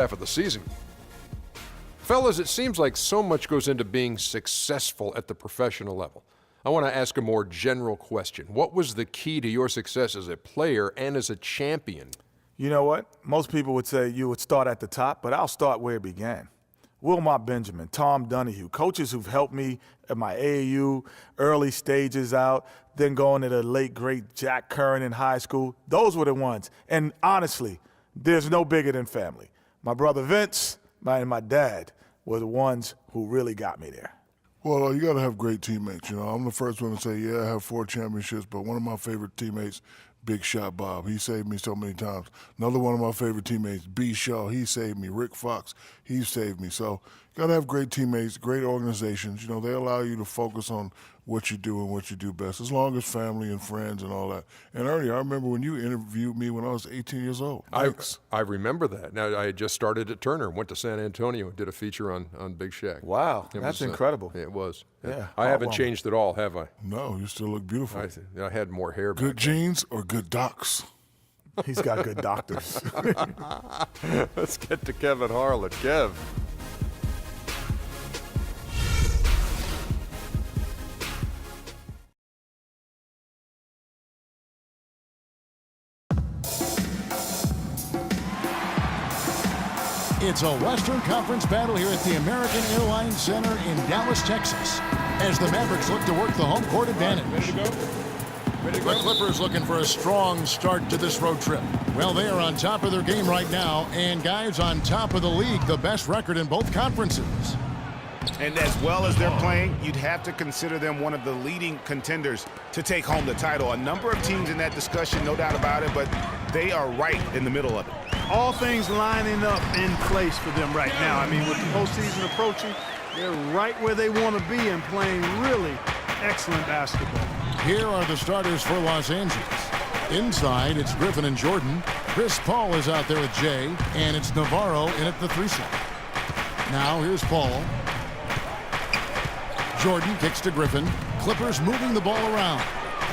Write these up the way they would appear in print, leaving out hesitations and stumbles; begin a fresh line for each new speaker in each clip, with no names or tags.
half of the season. Fellas, it seems like so much goes into being successful at the professional level. I want to ask a more general question. What was the key to your success as a player and as a champion?
You know what? Most people would say you would start at the top, but I'll start where it began. Wilmot Benjamin, Tom Donahue, coaches who've helped me at my AAU, early stages out, then going to the late, great Jack Curran in high school. Those were the ones. And honestly, there's no bigger than family. My brother Vince and my dad were the ones who really got me there.
Well, you got to have great teammates. You know, I'm the first one to say, yeah, I have 4 championships, but one of my favorite teammates, Big Shot Bob, he saved me so many times. Another one of my favorite teammates, B. Shaw, he saved me. Rick Fox, he saved me. So you got to have great teammates, great organizations. You know, they allow you to focus on what you do and what you do best, as long as family and friends and all that. And Ernie, I remember when you interviewed me when I was 18 years old.
I remember that. Now, I had just started at Turner, went to San Antonio, did a feature on Big Shaq.
Wow, that's incredible.
It was.
Yeah.
I haven't changed at all, have I?
No, you still look beautiful.
I had more hair.
Good genes or good docs?
He's got good doctors.
Let's get to Kevin Harlan. Kev.
It's a Western Conference battle here at the American Airlines Center in Dallas, Texas, as the Mavericks look to work the home court advantage.
Ready to go? Ready to go?
The Clippers looking for a strong start to this road trip. Well, they are on top of their game right now, and guys, on top of the league, the best record in both conferences.
And as well as they're playing, you'd have to consider them one of the leading contenders to take home the title. A number of teams in that discussion, no doubt about it, but they are right in the middle of it.
All things lining up in place for them right now. I mean, with the postseason approaching, they're right where they want to be and playing really excellent basketball.
Here are the starters for Los Angeles. Inside, it's Griffin and Jordan. Chris Paul is out there with Jay, and it's Navarro in at the 3 slot. Now here's Paul. Jordan kicks to Griffin. Clippers moving the ball around.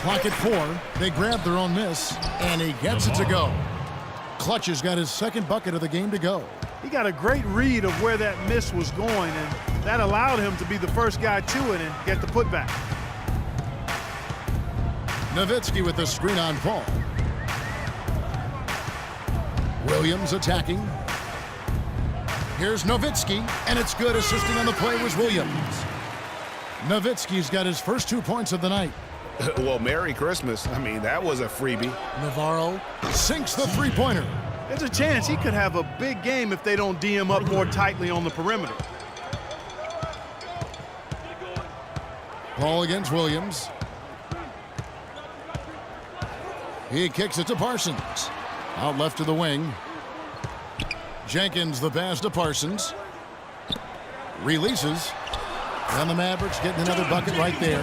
Clock at 4. They grab their own miss, and he gets it to go. Clutch has got his second bucket of the game to go.
He got a great read of where that miss was going, and that allowed him to be the first guy to it and get the putback.
Nowitzki with the screen on Paul. Williams attacking. Here's Nowitzki, and it's good. Assisting on the play was Williams. Nowitzki's got his first 2 points of the night.
Well, Merry Christmas. I mean, that was a freebie.
Navarro sinks the three-pointer.
There's a chance he could have a big game if they don't D him up more tightly on the perimeter.
Paul against Williams. He kicks it to Parsons. Out left to the wing. Jenkins the pass to Parsons. Releases. And the Mavericks getting another bucket right there.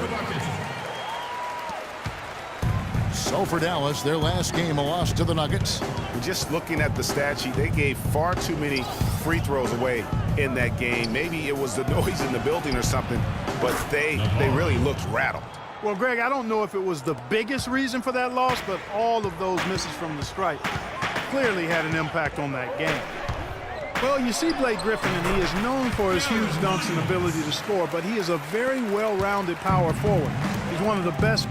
So for Dallas, their last game, a loss to the Nuggets.
Just looking at the stat sheet, they gave far too many free throws away in that game. Maybe it was the noise in the building or something, but they really looked rattled.
Well, Greg, I don't know if it was the biggest reason for that loss, but all of those misses from the stripe clearly had an impact on that game. Well, you see Blake Griffin, and he is known for his huge dunks and ability to score, but he is a very well-rounded power forward. He's one of the best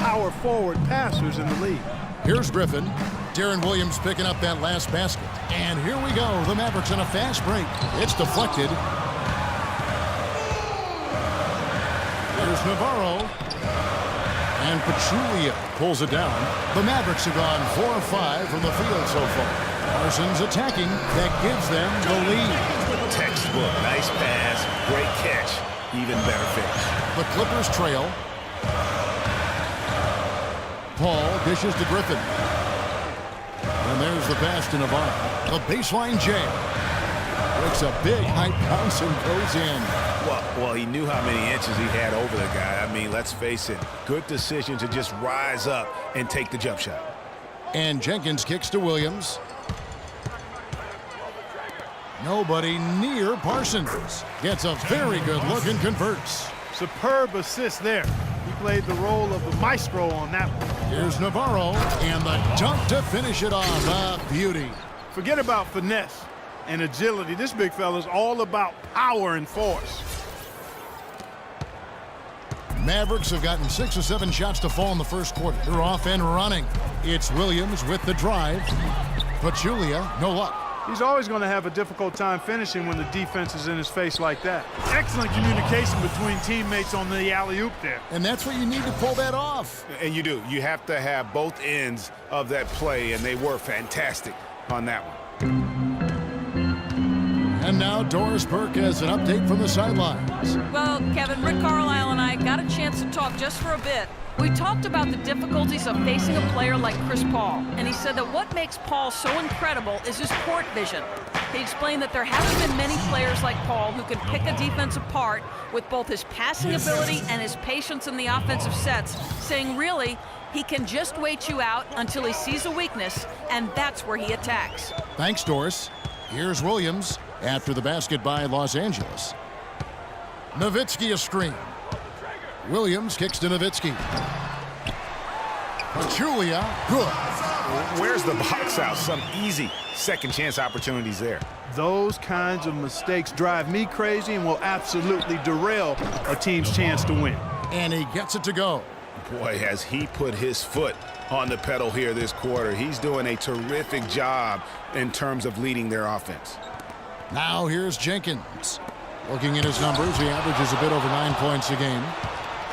power forward passers in the league.
Here's Griffin. Deron Williams picking up that last basket. And here we go. The Mavericks on a fast break. It's deflected. Here's Navarro. And Pachulia pulls it down. The Mavericks have gone 4 of 5 from the field so far. Parsons attacking. That gives them the lead.
Textbook. Nice pass. Great catch. Even better finish.
The Clippers trail. Paul dishes to Griffin. And there's the pass to Navarro. The baseline jam. Breaks a big high bounce and goes in.
Well, he knew how many inches he had over the guy. I mean, let's face it. Good decision to just rise up and take the jump shot.
And Jenkins kicks to Williams. Nobody near Parsons. Gets a very good look and converts.
Superb assist there. He played the role of the maestro on that one.
Here's Navarro, and the dunk to finish it off. A beauty.
Forget about finesse. and agility. This big fella is all about power and force.
Mavericks have gotten 6 or 7 shots to fall in the first quarter. They're off and running. It's Williams with the drive. Pachulia, no luck.
He's always going to have a difficult time finishing when the defense is in his face like that. Excellent communication between teammates on the alley-oop there.
And that's what you need to pull that off.
And you do. You have to have both ends of that play, and they were fantastic on that one.
And now Doris Burke has an update from the sidelines.
Well, Kevin, Rick Carlisle and I got a chance to talk just for a bit. We talked about the difficulties of facing a player like Chris Paul, and he said that what makes Paul so incredible is his court vision. He explained that there haven't been many players like Paul who can pick a defense apart with both his passing ability and his patience in the offensive sets, saying really, he can just wait you out until he sees a weakness, and that's where he attacks.
Thanks, Doris. Here's Williams after the basket by Los Angeles. Nowitzki a screen. Williams kicks to Nowitzki. Pachulia, good.
Where's the box out? Some easy second chance opportunities there.
Those kinds of mistakes drive me crazy and will absolutely derail a team's chance to win.
And he gets it to go.
Boy, has he put his foot on the pedal here this quarter. He's doing a terrific job in terms of leading their offense.
Now here's Jenkins. Looking at his numbers, he averages a bit over 9 points a game.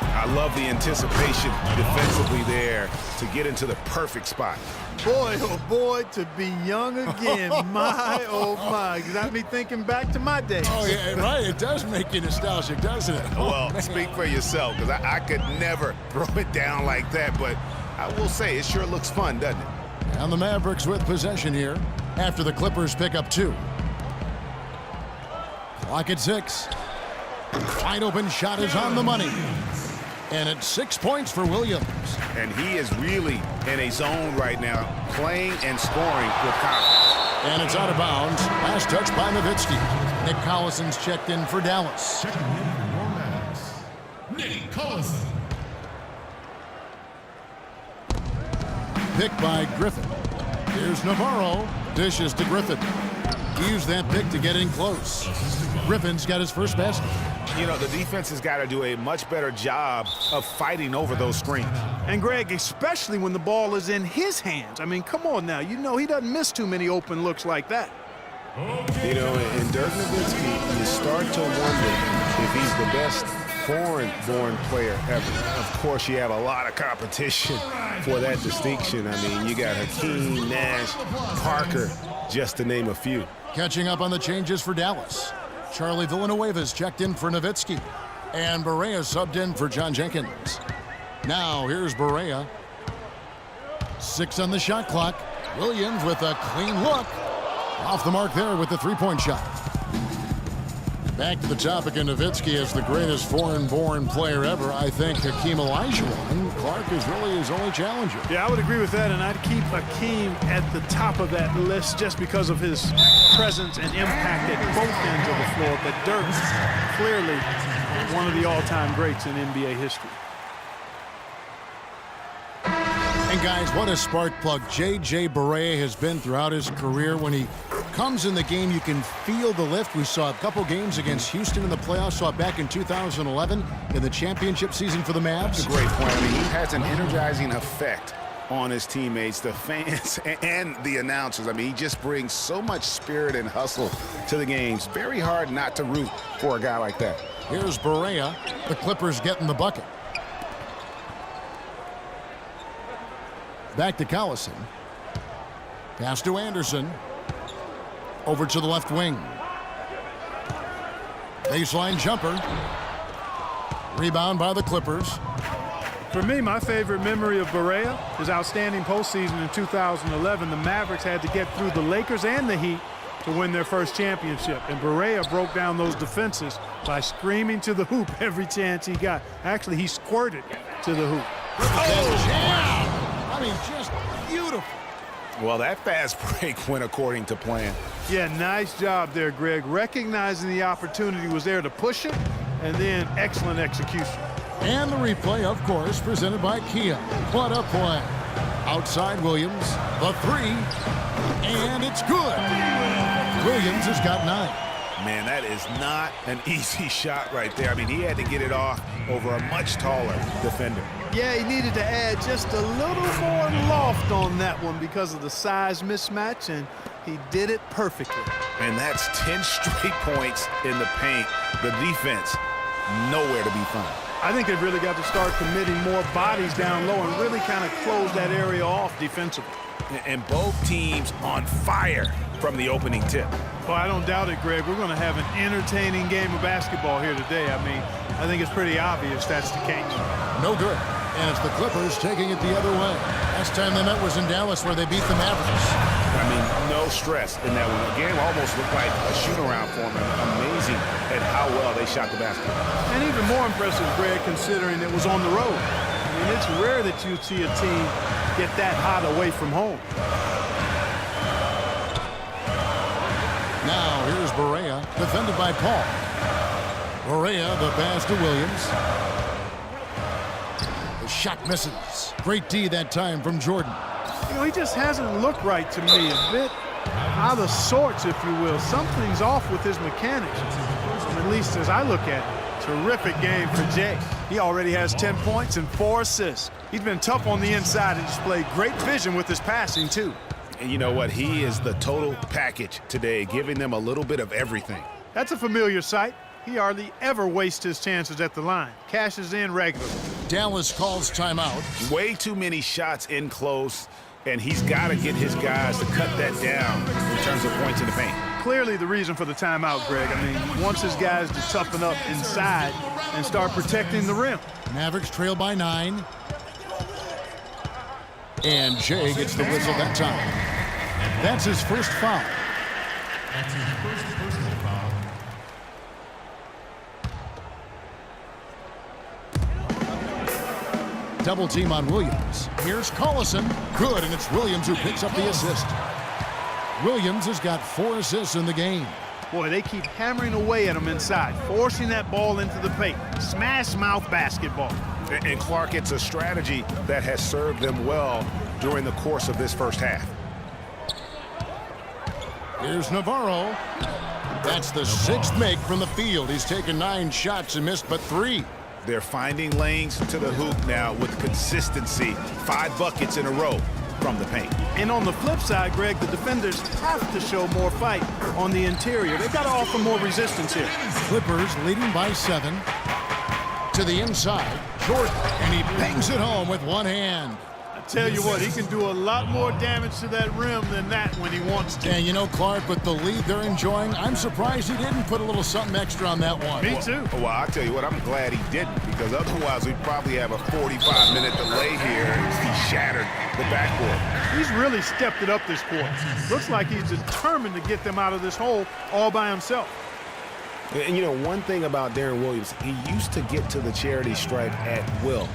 I love the anticipation defensively there to get into the perfect spot.
Boy, oh boy, to be young again. My, oh my. Got me thinking back to my days.
Oh, yeah, right. It does make you nostalgic, doesn't it?
Well, speak for yourself, because I could never throw it down like that, but I will say it sure looks fun, doesn't it?
And the Mavericks with possession here after the Clippers pick up 2. Clock at 6. Wide open shot is on the money. And it's 6 points for Williams.
And he is really in a zone right now, playing and scoring with confidence.
And it's out of bounds. Last touch by Nowitzki. Nick Collison's checked in for Dallas.
Checking in for your Mavs, Nick Collison.
Pick by Griffin. Here's Navarro. Dishes to Griffin. He used that pick to get in close. Griffin's got his first basket.
You know, the defense has got to do a much better job of fighting over those screens.
And Greg, especially when the ball is in his hands. I mean, come on now. You know he doesn't miss too many open looks like that.
You know, in Dirk Nowitzki, you start to wonder if he's the best foreign-born player ever. Of course, you have a lot of competition for that distinction. I mean, you got Hakeem, Nash, Parker, just to name a few.
Catching up on the changes for Dallas. Charlie Villanueva's checked in for Nowitzki. And Barea subbed in for John Jenkins. Now here's Barea. 6 on the shot clock. Williams with a clean look. Off the mark there with the three-point shot. Back to the topic of Nowitzki as the greatest foreign-born player ever. I think Hakeem Olajuwon. Clark is really his only challenger.
Yeah, I would agree with that, and I'd keep Hakeem at the top of that list just because of his presence and impact at both ends of the floor. But Dirk, clearly one of the all-time greats in NBA history.
And guys, what a spark plug J.J. Barea has been throughout his career. When he comes in the game, you can feel the lift. We saw a couple games against Houston in the playoffs, saw it back in 2011 in the championship season for the Mavs.
That's a great point. I mean, he has an energizing effect on his teammates, the fans, and the announcers. I mean, he just brings so much spirit and hustle to the games. Very hard not to root for a guy like that.
Here's Barea. The Clippers getting the bucket. Back to Collison. Pass to Anderson. Over to the left wing. Baseline jumper. Rebound by the Clippers.
For me, my favorite memory of Barea, his outstanding postseason in 2011. The Mavericks had to get through the Lakers and the Heat to win their first championship. And Barea broke down those defenses by screaming to the hoop every chance he got. Actually, he squirted to the hoop.
Oh, yeah! I mean, just beautiful.
Well, that fast break went according to plan.
Yeah, nice job there, Greg. Recognizing the opportunity was there to push him, and then excellent execution.
And the replay, of course, presented by Kia. What a play. Outside Williams, the three, and it's good. Williams has got 9.
Man, that is not an easy shot right there. I mean, he had to get it off over a much taller defender.
Yeah, he needed to add just a little more loft on that one because of the size mismatch, and he did it perfectly.
And that's 10 straight points in the paint. The defense, nowhere to be found.
I think they've really got to start committing more bodies down low and really kind of close that area off defensively.
And both teams on fire from the opening tip.
Well, I don't doubt it, Greg. We're going to have an entertaining game of basketball here today. I mean, I think it's pretty obvious that's the case.
No good. And it's the Clippers taking it the other way. Last time they met was in Dallas, where they beat the Mavericks.
I mean, no stress in that one. The game almost looked like a shoot-around for them. Amazing at how well they shot the basketball.
And even more impressive, Greg, considering it was on the road. I mean, it's rare that you see a team get that hot away from home.
Now here's Barea, defended by Paul. Barea, the pass to Williams. The shot misses. Great D that time from Jordan.
You know, he just hasn't looked right to me. A bit out of sorts, if you will. Something's off with his mechanics, at least as I look at it. Terrific game for Jay. He already has 10 points and 4 assists. He's been tough on the inside and displayed great vision with his passing, too.
And you know what? He is the total package today, giving them a little bit of everything.
That's a familiar sight. He hardly ever wastes his chances at the line. Cashes in regularly.
Dallas calls timeout.
Way too many shots in close, and he's got to get his guys to cut that down in terms of points in the paint.
Clearly the reason for the timeout, Greg. I mean, he wants his guys to toughen up inside and start protecting the rim.
Mavericks trail by 9. And Jay gets the whistle that time. That's his first foul.
That's his first personal foul.
Double team on Williams. Here's Collison. Good, and it's Williams who picks up the assist. Williams has got 4 assists in the game.
Boy, they keep hammering away at him inside, forcing that ball into the paint. Smash mouth basketball.
And Clark, it's a strategy that has served them well during the course of this first half.
Here's Navarro. That's the 6th make from the field. He's taken 9 shots and missed but 3.
They're finding lanes to the hoop now with consistency. 5 buckets in a row from the paint.
And on the flip side, Greg, the defenders have to show more fight on the interior. They've got to offer more resistance here.
Clippers leading by 7. To the inside, Jordan, and he bangs it home with one hand.
I tell you what, he can do a lot more damage to that rim than that when he wants to.
And you know, Clark, with the lead they're enjoying, I'm surprised he didn't put a little something extra on that one.
Me too.
Well, I'll tell you what, I'm glad he didn't, because otherwise we'd probably have a 45-minute delay here as he shattered the backboard.
He's really stepped it up this quarter. Looks like he's determined to get them out of this hole all by himself.
And you know, one thing about Deron Williams, he used to get to the charity stripe at will.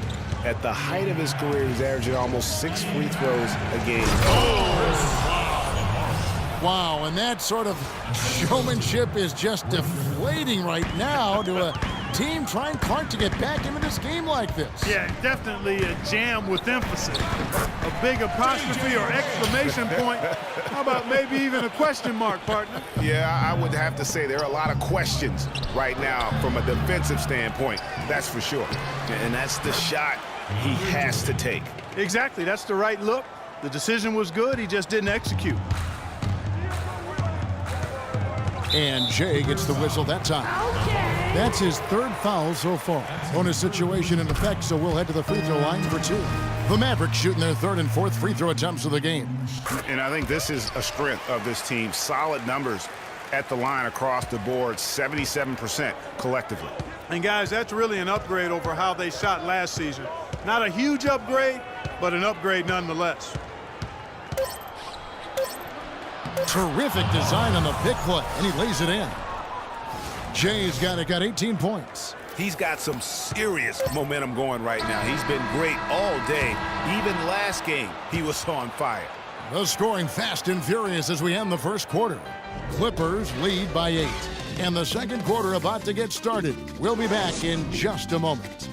At the height of his career, he's averaging almost 6 free throws a game.
Wow, and that sort of showmanship is just deflating right now to a team trying, Clark, to get back into this game like this.
Yeah, definitely a jam with emphasis. A big apostrophe or exclamation point. How about maybe even a question mark, partner?
Yeah, I would have to say there are a lot of questions right now from a defensive standpoint, that's for sure. And that's the shot he has to take.
Exactly, that's the right look. The decision was good, he just didn't execute.
And Jay gets the whistle that time. That's his 3rd foul so far. Bonus situation in effect, so we'll head to the free throw line for 2. The Mavericks shooting their 3rd and 4th free throw attempts of the game.
And I think this is a strength of this team. Solid numbers at the line across the board, 77% collectively.
And guys, that's really an upgrade over how they shot last season. Not a huge upgrade, but an upgrade nonetheless.
Terrific design on the pick play, and he lays it in. Jay's got 18 points.
He's got some serious momentum going right now. He's been great all day. Even last game, he was on fire.
The scoring fast and furious as we end the first quarter. Clippers lead by 8. And the second quarter about to get started. We'll be back in just a moment.